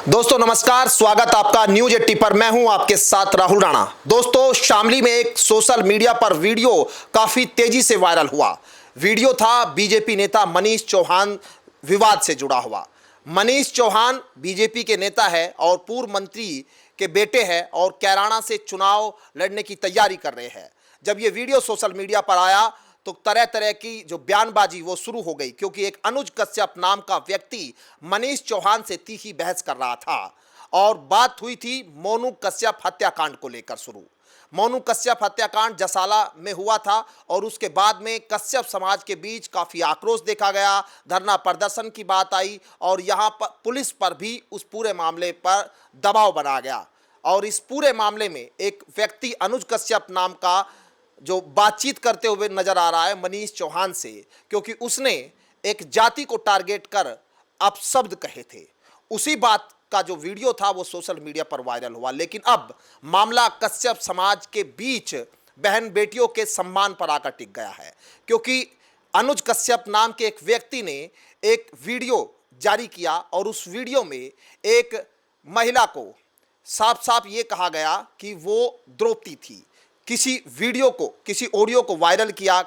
दोस्तों नमस्कार, स्वागत आपका न्यूज 80 पर। मैं हूं आपके साथ राहुल राणा। दोस्तों, शामली में एक सोशल मीडिया पर वीडियो काफी तेजी से वायरल हुआ। वीडियो था बीजेपी नेता मनीष चौहान विवाद से जुड़ा हुआ। मनीष चौहान बीजेपी के नेता है और पूर्व मंत्री के बेटे हैं और कैराना से चुनाव लड़ने की तैयारी कर रहे हैं। जब ये वीडियो सोशल मीडिया पर आया तो तरह तरह की जो बयानबाजी वो शुरू हो गई, क्योंकि एक अनुज कश्यप नाम का व्यक्ति मनीष चौहान से तीखी बहस कर रहा था और बात हुई थी मोनू कश्यप हत्याकांड को लेकर शुरू। मोनू कश्यप हत्याकांड जसाला में हुआ था और उसके बाद में कश्यप समाज के बीच काफी आक्रोश देखा गया, धरना प्रदर्शन की बात आई और यहाँ पर पुलिस पर भी उस पूरे मामले पर दबाव बना गया। और इस पूरे मामले में एक व्यक्ति अनुज कश्यप नाम का जो बातचीत करते हुए नजर आ रहा है मनीष चौहान से, क्योंकि उसने एक जाति को टारगेट कर अपशब्द कहे थे। उसी बात का जो वीडियो था वो सोशल मीडिया पर वायरल हुआ। लेकिन अब मामला कश्यप समाज के बीच बहन बेटियों के सम्मान पर आकर टिक गया है, क्योंकि अनुज कश्यप नाम के एक व्यक्ति ने एक वीडियो जारी किया और उस वीडियो में एक महिला को साफ साफ ये कहा गया कि वो द्रौपदी थी। किसी वीडियो को, किसी ऑडियो को वायरल किया,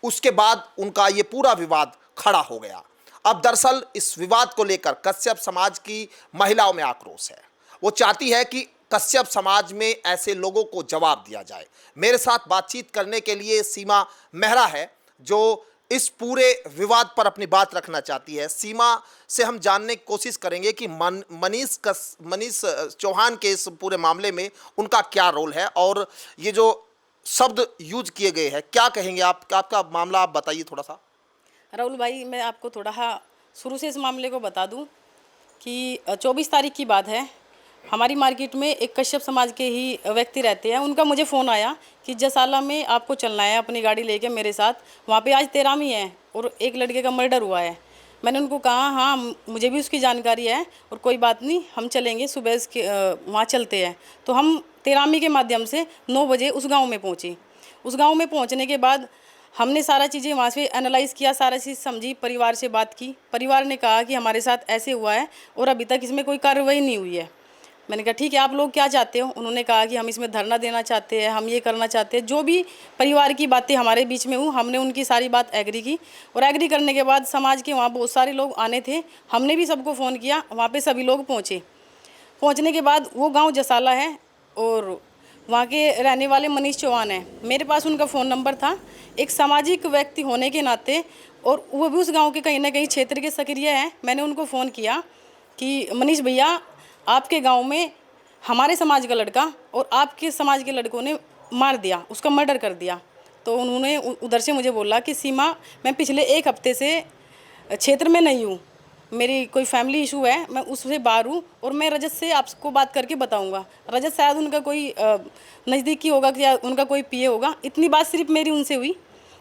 उसके बाद उनका ये पूरा विवाद खड़ा हो गया। अब दरअसल इस विवाद को लेकर कश्यप समाज की महिलाओं में आक्रोश है। वो चाहती है कि कश्यप समाज में ऐसे लोगों को जवाब दिया जाए। मेरे साथ बातचीत करने के लिए सीमा मेहरा है, जो इस पूरे विवाद पर अपनी बात रखना चाहती है। सीमा से हम जानने की कोशिश करेंगे कि मनीष चौहान के इस पूरे मामले में उनका क्या रोल है और ये जो शब्द यूज किए गए हैं, क्या कहेंगे आप? आपका मामला आप बताइए थोड़ा सा। राहुल भाई, मैं आपको थोड़ा शुरू से इस मामले को बता दूं कि 24 तारीख की बात है। हमारी मार्केट में एक कश्यप समाज के ही व्यक्ति रहते हैं। उनका मुझे फ़ोन आया कि जसाला में आपको चलना है अपनी गाड़ी लेके मेरे साथ, वहाँ पे आज 13वीं है और एक लड़के का मर्डर हुआ है। मैंने उनको कहा हाँ, मुझे भी उसकी जानकारी है और कोई बात नहीं, हम चलेंगे सुबह वहाँ चलते हैं। तो हम 13वीं के माध्यम से 9 बजे उस गाँव में पहुँचे। उस गाँव में पहुँचने के बाद हमने सारा चीज़ें वहाँ से एनालाइज़ किया, सारा चीज़ समझी, परिवार से बात की। परिवार ने कहा कि हमारे साथ ऐसे हुआ है और अभी तक इसमें कोई कार्रवाई नहीं हुई है। मैंने कहा ठीक है, आप लोग क्या चाहते हो? उन्होंने कहा कि हम इसमें धरना देना चाहते हैं, हम ये करना चाहते हैं। जो भी परिवार की बातें हमारे बीच में हुई, हमने उनकी सारी बात एग्री की और एग्री करने के बाद समाज के वहाँ बहुत सारे लोग आने थे। हमने भी सबको फ़ोन किया, वहाँ पे सभी लोग पहुँचे। पहुँचने के बाद वो गाँव जसाला है और वहाँ के रहने वाले मनीष चौहान हैं। मेरे पास उनका फ़ोन नंबर था। एक सामाजिक व्यक्ति होने के नाते और वो भी उस गाँव के कहीं ना कहीं क्षेत्र के सक्रिय हैं। मैंने उनको फ़ोन किया कि मनीष भैया, आपके गांव में हमारे समाज का लड़का और आपके समाज के लड़कों ने मार दिया, उसका मर्डर कर दिया। तो उन्होंने उधर से मुझे बोला कि सीमा, मैं पिछले 1 हफ्ते से क्षेत्र में नहीं हूँ, मेरी कोई फैमिली इशू है, मैं उससे बाहर हूँ और मैं रजत से आपको बात करके बताऊँगा। रजत शायद उनका कोई नज़दीकी होगा या उनका कोई पीए होगा। इतनी बात सिर्फ मेरी उनसे हुई।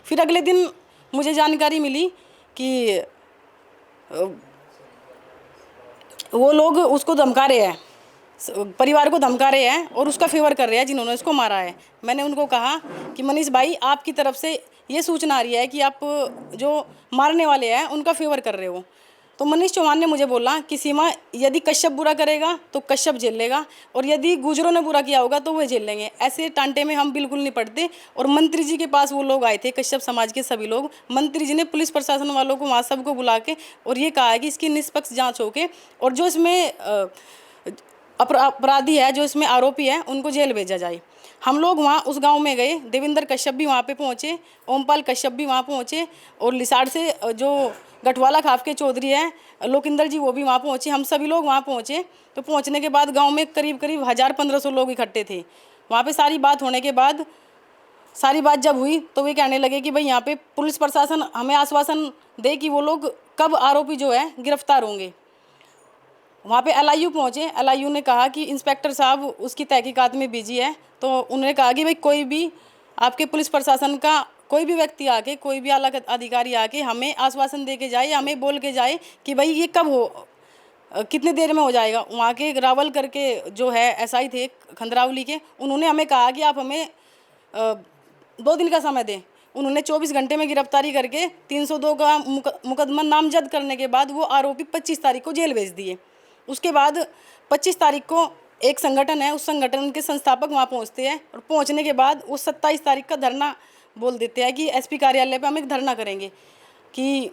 फिर अगले दिन मुझे जानकारी मिली कि वो लोग उसको धमका रहे हैं, परिवार को धमका रहे हैं और उसका फेवर कर रहे हैं जिन्होंने उसको मारा है। मैंने उनको कहा कि मनीष भाई, आपकी तरफ से ये सूचना आ रही है कि आप जो मारने वाले हैं उनका फेवर कर रहे हो। तो मनीष चौहान ने मुझे बोला कि सीमा, यदि कश्यप बुरा करेगा तो कश्यप झेल लेगा और यदि गुजरों ने बुरा किया होगा तो वह झेल लेंगे। ऐसे टांटे में हम बिल्कुल नहीं पड़ते। और मंत्री जी के पास वो लोग आए थे, कश्यप समाज के सभी लोग। मंत्री जी ने पुलिस प्रशासन वालों को वहाँ सबको बुला के और ये कहा है कि इसकी निष्पक्ष जाँच होके और जो इसमें अपराधी है, जो इसमें आरोपी है, उनको जेल भेजा जाए। हम लोग वहाँ उस गांव में गए। देवेंद्र कश्यप भी वहाँ पे पहुँचे, ओमपाल कश्यप भी वहाँ पहुँचे और लिसाड़ से जो गठवाला खाफ के चौधरी हैं लोकिंदर जी, वो भी वहाँ पहुँचे। हम सभी लोग वहाँ पहुँचे। तो पहुँचने के बाद गांव में करीब 1000-1500 लोग इकट्ठे थे। वहाँ पे सारी बात होने के बाद, सारी बात जब हुई तो वे कहने लगे कि भाई यहाँ पे पुलिस प्रशासन हमें आश्वासन दे कि वो लोग कब आरोपी जो है गिरफ्तार होंगे। वहाँ पे एलआईयू पहुँचे। एलआईयू ने कहा कि इंस्पेक्टर साहब उसकी तहकीकात में बिजी है। तो उन्होंने कहा कि भाई कोई भी आपके पुलिस प्रशासन का कोई भी व्यक्ति आके, कोई भी आला अधिकारी आके हमें आश्वासन दे के जाए, हमें बोल के जाए कि भाई ये कब हो, कितने देर में हो जाएगा। वहाँ के रावल करके जो है एसआई थे खंदरावली के, उन्होंने हमें कहा कि आप हमें 2 दिन का समय दें। उन्होंने 24 घंटे में गिरफ्तारी करके 302 का मुकदमा नामजद करने के बाद वो आरोपी 25 तारीख को जेल भेज दिए। उसके बाद 25 तारीख को एक संगठन है, उस संगठन के संस्थापक वहाँ पहुँचते हैं और पहुँचने के बाद वो 27 तारीख का धरना बोल देते हैं कि एसपी कार्यालय पे हम एक धरना करेंगे। कि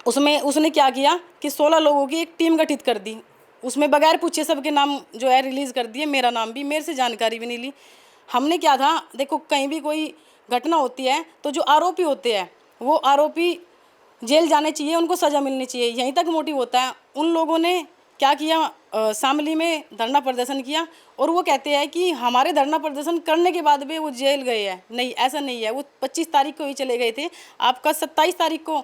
उसमें उसने क्या किया कि 16 लोगों की एक टीम गठित कर दी, उसमें बगैर पूछे सबके नाम जो है रिलीज़ कर दिए, मेरा नाम भी, मेरे से जानकारी भी नहीं ली। हमने क्या था, देखो कहीं भी कोई घटना होती है तो जो आरोपी होते हैं वो आरोपी जेल जाने चाहिए, उनको सज़ा मिलनी चाहिए, यहीं तक मोटिव होता है। उन लोगों ने क्या किया, शामली में धरना प्रदर्शन किया और वो कहते हैं कि हमारे धरना प्रदर्शन करने के बाद भी वो जेल गए हैं। नहीं, ऐसा नहीं है, वो 25 तारीख को ही चले गए थे। आपका 27 तारीख को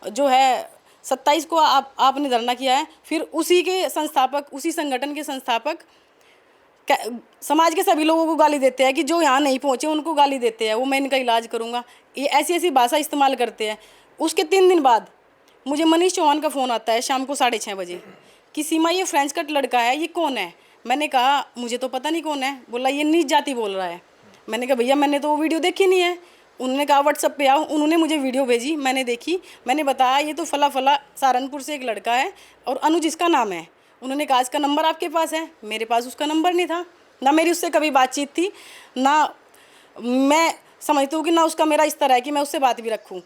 जो है 27 को आपने धरना किया है। फिर उसी के संस्थापक, उसी संगठन के संस्थापक समाज के सभी लोगों को गाली देते हैं कि जो यहाँ नहीं पहुँचे उनको गाली देते हैं, वो मैं इनका इलाज करूँगा, ये ऐसी ऐसी भाषा इस्तेमाल करते हैं। उसके 3 दिन बाद मुझे मनीष चौहान का फ़ोन आता है शाम को 6:30 बजे कि सीमा ये फ्रेंच कट लड़का है, ये कौन है? मैंने कहा मुझे तो पता नहीं कौन है। बोला ये नीच जाति बोल रहा है। मैंने कहा भैया मैंने तो वो वीडियो देखी नहीं है। उन्होंने कहा व्हाट्सएप पे आओ। उन्होंने मुझे वीडियो भेजी, मैंने देखी, मैंने बताया ये तो फला फला सहारनपुर से एक लड़का है और अनुज इसका नाम है। उन्होंने कहा इसका नंबर आपके पास है? मेरे पास उसका नंबर नहीं था, ना मेरी उससे कभी बातचीत थी, ना मैं समझती हूँ कि ना उसका मेरा इस तरह है कि मैं उससे बात भी रखूँ।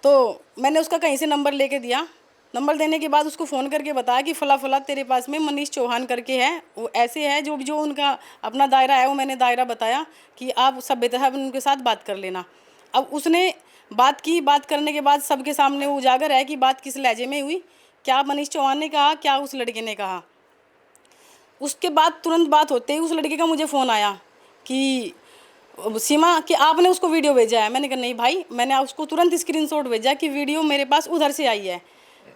तो मैंने उसका कहीं से नंबर लेके दिया। नंबर देने के बाद उसको फ़ोन करके बताया कि फ़ला फ़ला तेरे पास में मनीष चौहान करके है, वो ऐसे है, जो उनका अपना दायरा है वो मैंने दायरा बताया कि आप सभ्यता उनके साथ बात कर लेना। अब उसने बात की, बात करने के बाद सबके सामने वो उजागर है कि बात किस लहजे में हुई, क्या मनीष चौहान ने कहा, क्या उस लड़के ने कहा। उसके बाद तुरंत बात होते ही उस लड़के का मुझे फ़ोन आया कि सीमा कि आपने उसको वीडियो भेजा है। मैंने कहा नहीं भाई, मैंने उसको तुरंत स्क्रीनशॉट भेजा कि वीडियो मेरे पास उधर से आई है।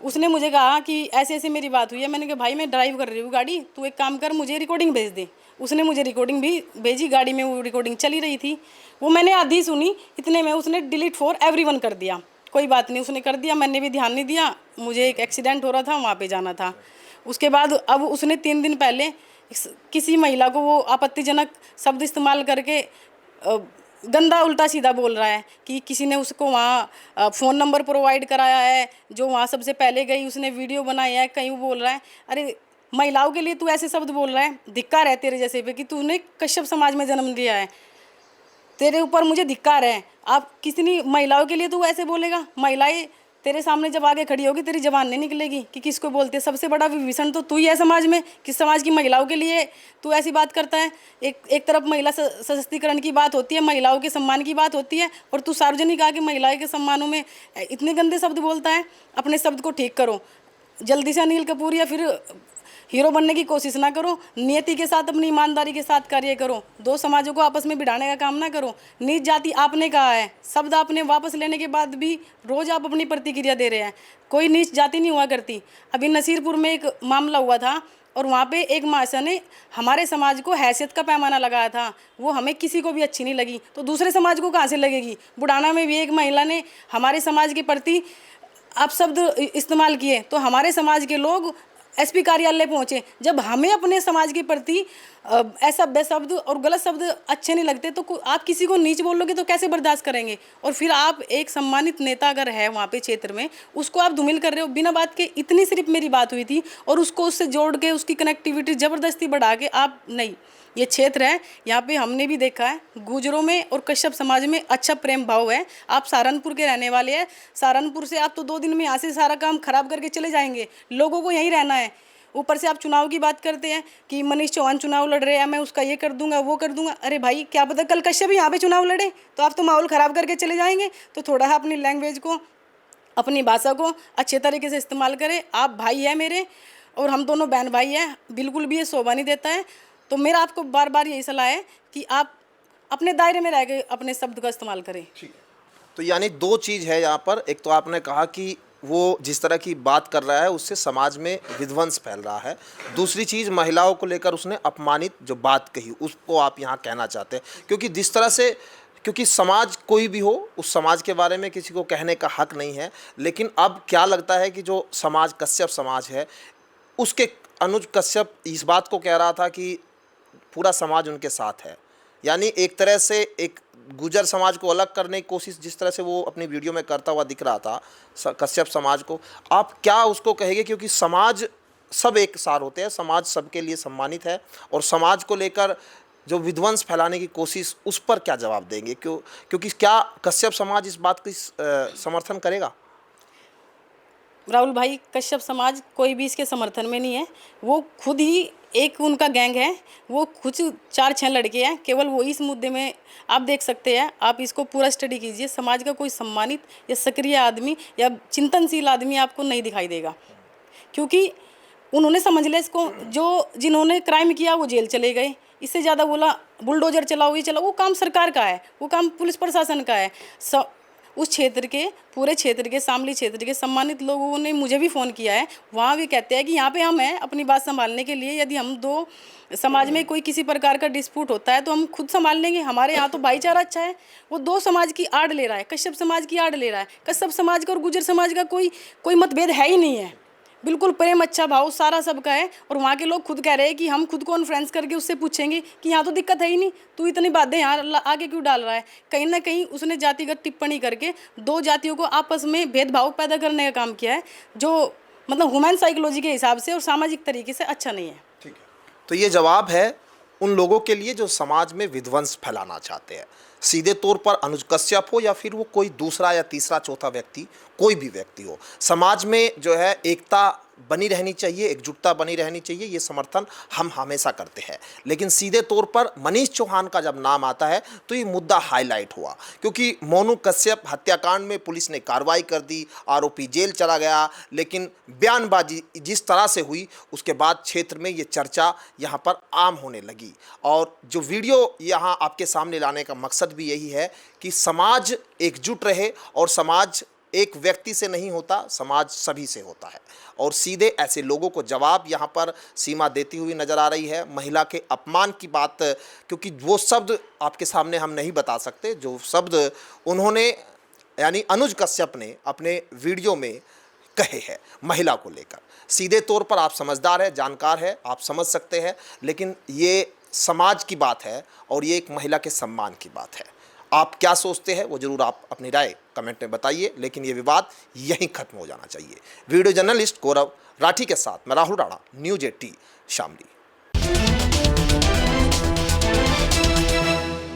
उसने मुझे कहा कि ऐसे ऐसे मेरी बात हुई है। मैंने कहा भाई मैं ड्राइव कर रही हूँ गाड़ी, तू एक काम कर मुझे रिकॉर्डिंग भेज दे। उसने मुझे रिकॉर्डिंग भी भेजी, गाड़ी में वो रिकॉर्डिंग चली रही थी, वो मैंने आधी सुनी, इतने में उसने डिलीट फॉर एवरीवन कर दिया। कोई बात नहीं, उसने कर दिया, मैंने भी ध्यान नहीं दिया, मुझे एक एक्सीडेंट हो रहा था, वहाँ पर जाना था। उसके बाद अब उसने 3 दिन पहले किसी महिला को वो आपत्तिजनक शब्द इस्तेमाल करके गंदा उल्टा सीधा बोल रहा है कि किसी ने उसको वहाँ फ़ोन नंबर प्रोवाइड कराया है, जो वहाँ सबसे पहले गई, उसने वीडियो बनाई है, कहीं वो बोल रहा है अरे महिलाओं के लिए तू ऐसे शब्द बोल रहा है, धिक्कार है तेरे जैसे पे कि तूने कश्यप समाज में जन्म लिया है, तेरे ऊपर मुझे धिक्कार है। आप किसी महिलाओं के लिए तू ऐसे बोलेगा? महिलाएं तेरे सामने जब आगे खड़ी होगी तेरी जबान नहीं निकलेगी कि किसको बोलते हैं। सबसे बड़ा विभीषण तो तू ही है समाज में, किस समाज की महिलाओं के लिए तू ऐसी बात करता है। एक तरफ महिला सशक्तिकरण की बात होती है, महिलाओं के सम्मान की बात होती है, और तू सार्वजनिक आके महिलाओं के सम्मानों में इतने गंदे शब्द बोलता है। अपने शब्द को ठीक करो, जल्दी से अनिल कपूर या फिर हीरो बनने की कोशिश ना करो, नियति के साथ अपनी ईमानदारी के साथ कार्य करो, दो समाजों को आपस में भिड़ाने का काम ना करो। नीच जाति आपने कहा है, शब्द आपने वापस लेने के बाद भी रोज आप अपनी प्रतिक्रिया दे रहे हैं। कोई नीच जाति नहीं हुआ करती। अभी नसीरपुर में एक मामला हुआ था और वहाँ पे एक महाशय ने हमारे समाज को हैसियत का पैमाना लगाया था, वो हमें किसी को भी अच्छी नहीं लगी, तो दूसरे समाज को कहाँ से लगेगी। बुढ़ाना में भी एक महिला ने हमारे समाज के प्रति आप शब्द इस्तेमाल किए तो हमारे समाज के लोग एसपी कार्यालय पहुंचे। जब हमें अपने समाज के प्रति ऐसा बेशब्द और गलत शब्द अच्छे नहीं लगते तो आप किसी को नीच बोलोगे तो कैसे बर्दाश्त करेंगे। और फिर आप एक सम्मानित नेता अगर है वहाँ पे क्षेत्र में, उसको आप धूमिल कर रहे हो बिना बात के। इतनी सिर्फ मेरी बात हुई थी और उसको उससे जोड़ के उसकी कनेक्टिविटी ज़बरदस्ती बढ़ा के आप नहीं। ये क्षेत्र है, यहाँ पे हमने भी देखा है गुजरों में और कश्यप समाज में अच्छा प्रेम भाव है। आप सहारनपुर के रहने वाले हैं, सहारनपुर से आप तो 2 दिन में यहाँ से सारा काम खराब करके चले जाएंगे, लोगों को यहीं रहना है। ऊपर से आप चुनाव की बात करते हैं कि मनीष चौहान चुनाव लड़ रहे हैं, मैं उसका ये कर दूंगा वो कर दूंगा। अरे भाई क्या पता कल कश्यप यहाँ पे चुनाव लड़े तो आप तो माहौल ख़राब करके चले जाएंगे। तो थोड़ा सा अपनी लैंग्वेज को, अपनी भाषा को अच्छे तरीके से इस्तेमाल करें। आप भाई है मेरे और हम दोनों बहन भाई हैं, बिल्कुल भी ये शोभा नहीं देता है। तो मेरा आपको बार बार यही सलाह है कि आप अपने दायरे में रह के अपने शब्द का इस्तेमाल करें। तो यानी 2 चीज़ है यहाँ पर। एक तो आपने कहा कि वो जिस तरह की बात कर रहा है उससे समाज में विध्वंस फैल रहा है। दूसरी चीज़ महिलाओं को लेकर उसने अपमानित जो बात कही उसको आप यहाँ कहना चाहते हैं, क्योंकि जिस तरह से, क्योंकि समाज कोई भी हो उस समाज के बारे में किसी को कहने का हक नहीं है। लेकिन अब क्या लगता है कि जो समाज कश्यप समाज है उसके अनुज कश्यप इस बात को कह रहा था कि पूरा समाज उनके साथ है। यानी एक तरह से एक गुजर समाज को अलग करने की कोशिश जिस तरह से वो अपनी वीडियो में करता हुआ दिख रहा था कश्यप समाज को, आप क्या उसको कहेंगे? क्योंकि समाज सब एक सार होते हैं, समाज सबके लिए सम्मानित है। और समाज को लेकर जो विध्वंस फैलाने की कोशिश, उस पर क्या जवाब देंगे? क्योंकि क्या कश्यप समाज इस बात की समर्थन करेगा? राहुल भाई, कश्यप समाज कोई भी इसके समर्थन में नहीं है। वो खुद ही एक उनका गैंग है, वो कुछ 4-6 लड़के हैं, केवल वो इस मुद्दे में आप देख सकते हैं। आप इसको पूरा स्टडी कीजिए, समाज का कोई सम्मानित या सक्रिय आदमी या चिंतनशील आदमी आपको नहीं दिखाई देगा, क्योंकि उन्होंने समझ लिया इसको। जो जिन्होंने क्राइम किया वो जेल चले गए, इससे ज़्यादा बोला बुलडोजर चलाओ, ये चलाओ, वो काम सरकार का है, वो काम पुलिस प्रशासन का है। उस क्षेत्र के, पूरे क्षेत्र के, शामली क्षेत्र के सम्मानित लोगों ने मुझे भी फ़ोन किया है। वहाँ भी कहते हैं कि यहाँ पे हम हैं अपनी बात संभालने के लिए। यदि हम दो समाज में कोई किसी प्रकार का डिस्प्यूट होता है तो हम खुद संभाल लेंगे। हमारे यहाँ तो भाईचारा अच्छा है। वो दो समाज की आड़ ले रहा है, कश्यप समाज की आड़ ले रहा है। कश्यप समाज का और गुर्जर समाज का कोई मतभेद है ही नहीं है। बिल्कुल प्रेम, अच्छा भाव सारा सबका है। और वहाँ के लोग खुद कह रहे हैं कि हम खुद कॉन्फ्रेंस करके उससे पूछेंगे कि यहाँ तो दिक्कत है ही नहीं, तू इतनी बातें यहाँ आगे क्यों डाल रहा है। कहीं ना कहीं उसने जातिगत टिप्पणी करके दो जातियों को आपस में भेदभाव पैदा करने का काम किया है, जो मतलब ह्यूमन साइकोलॉजी के हिसाब से और सामाजिक तरीके से अच्छा नहीं है। ठीक है, तो ये जवाब है उन लोगों के लिए जो समाज में विध्वंस फैलाना चाहते हैं। सीधे तौर पर अनुज कश्यप हो या फिर वो कोई दूसरा या तीसरा चौथा व्यक्ति, कोई भी व्यक्ति हो, समाज में जो है एकता बनी रहनी चाहिए, एकजुटता बनी रहनी चाहिए, ये समर्थन हम हमेशा करते हैं। लेकिन सीधे तौर पर मनीष चौहान का जब नाम आता है तो ये मुद्दा हाईलाइट हुआ, क्योंकि मोनू कश्यप हत्याकांड में पुलिस ने कार्रवाई कर दी, आरोपी जेल चला गया, लेकिन बयानबाजी जिस तरह से हुई उसके बाद क्षेत्र में ये चर्चा यहाँ पर आम होने लगी। और जो वीडियो यहाँ आपके सामने लाने का मकसद भी यही है कि समाज एकजुट रहे, और समाज एक व्यक्ति से नहीं होता, समाज सभी से होता है। और सीधे ऐसे लोगों को जवाब यहाँ पर सीमा देती हुई नजर आ रही है। महिला के अपमान की बात, क्योंकि वो शब्द आपके सामने हम नहीं बता सकते जो शब्द उन्होंने यानी अनुज कश्यप ने अपने वीडियो में कहे हैं महिला को लेकर। सीधे तौर पर आप समझदार है, जानकार है, आप समझ सकते हैं, लेकिन ये समाज की बात है और ये एक महिला के सम्मान की बात है। आप क्या सोचते हैं वो जरूर आप अपनी राय कमेंट में बताइए, लेकिन ये विवाद यहीं खत्म हो जाना चाहिए। वीडियो जर्नलिस्ट गौरव राठी के साथ मैं राहुल राणा, न्यूज़ 18 शामली।